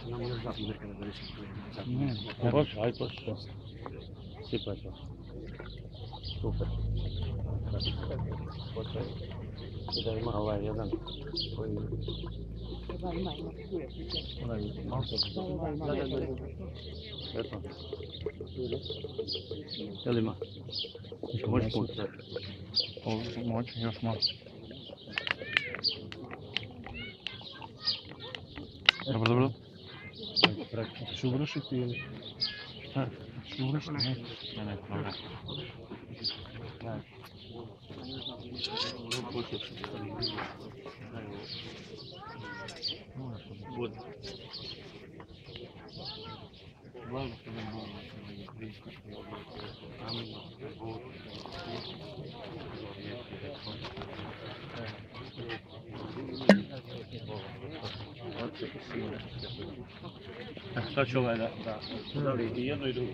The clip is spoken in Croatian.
Нам još dva primjerka da donesem. Može, ajde počeo. Sipaj to. Super. I da ima ovaj jedan koji... Onaj malo se... Eto. Jel ima? Možeš punti sve? Može, još malo. Dobro, dobro. Ćeš uvršiti ili? Šta? Ćeš uvršiti? Ne, dobro. Bude. Sad ću ovaj da stavi i jedno i drugo.